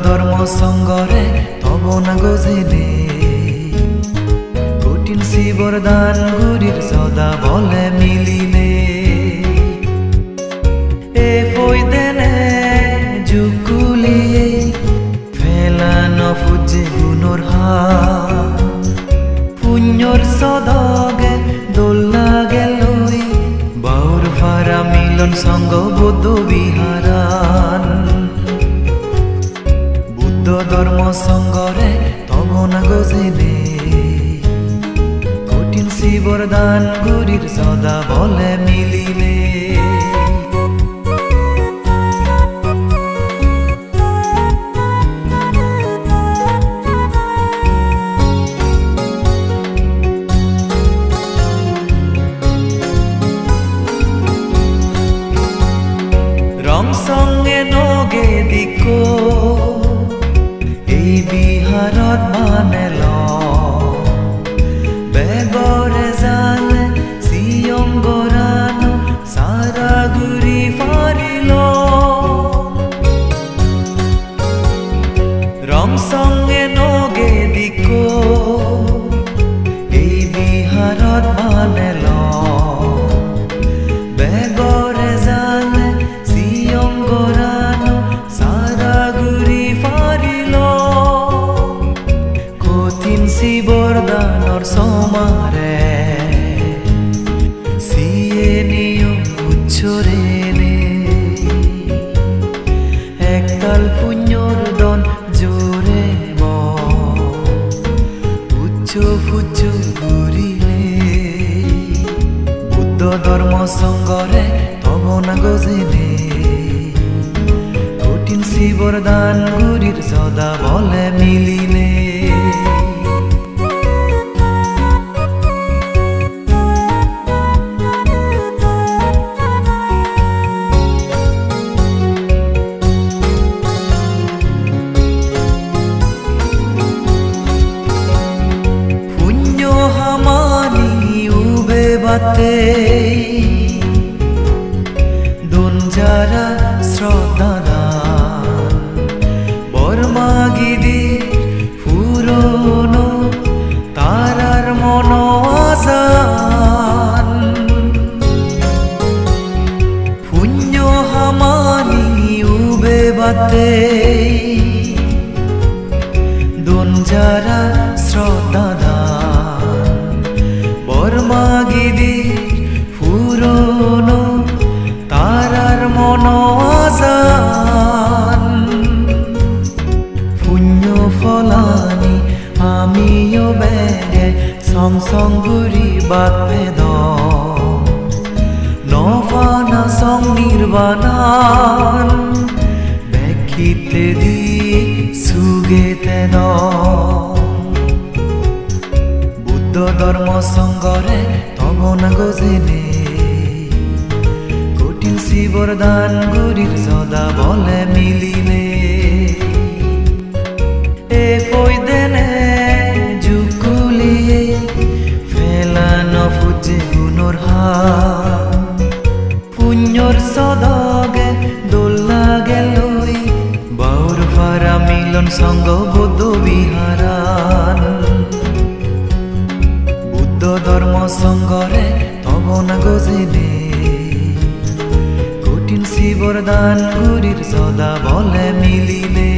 ধর্ম সঙ্গরে তব না গজেলে কঠিন শিবর দান গুরির সদা বলে মিলিলে এ ফইদেনে জুকুলিয়ে ফেলানো ফুজে গুণর পুণ্যর সদগে দোল্লা গেলই বাউর ফারা মিলন সঙ্গ বৌদ্ধ বিহারান বুদ্ধ ধর্ম সঙ্গরে তব না গজেলে কঠিন শিবর দান গুরির সদা বলে মিলিলে সঙ্গে নগে দিকো এই বিহারত মানেল বেগরে জালে সিয়ঙ্গরানো সারা গুরি ফারিল রং সঙ্গে নগে দিকো এই বিহারত মানেল বেগরে জালে সিয়ঙ্গরানো সারা গুরি ফারিল কঠিন শিবর দানর সমারে সিয়ে নিয়ম উচ্ছরে একতাল পুণ্যর দন জোরে উচ্চ ফুচ্চ ঘুরিলে বুদ্ধ ধর্ম সঙ্গরে তব না গজেলে কঠিন শিবর দান গুরির সদা বলে মিলিলে পুণ্য হামানি উবে বাতে দোন যারা শ্রদ্ধা দান বর্মাগিদি পুরনো তারার মন আজান পুণ্য হামানি উবে বাতে দোন যারা শ্রদ্ধা দান বর্মাগিদি পুরনো তারার মন আজান পুণ্য ফলানি আমিও বেগে সংসঙ্গুরি বাদ ভেদ নবানা সং নির্বাণান ব্যাখিতে দি সুগেতে দ বুদ্ধ ধর্ম সঙ্গরে তব না গজেলে কঠিন শিবর দান গুরির সদা বলে মিলিলে এ ফইদেনে জুকুলিয়ে ফেলানো ফুজে গুণর পুণ্যর সদগে দোল্লা গেলই বাউর ফারা মিলন সঙ্গ বৌদ্ধ বিহারান বুদ্ধ ধর্ম সঙ্গরে তব না গজেলে কঠিন শিবর দান গুরির সদা বলে মিলিলে।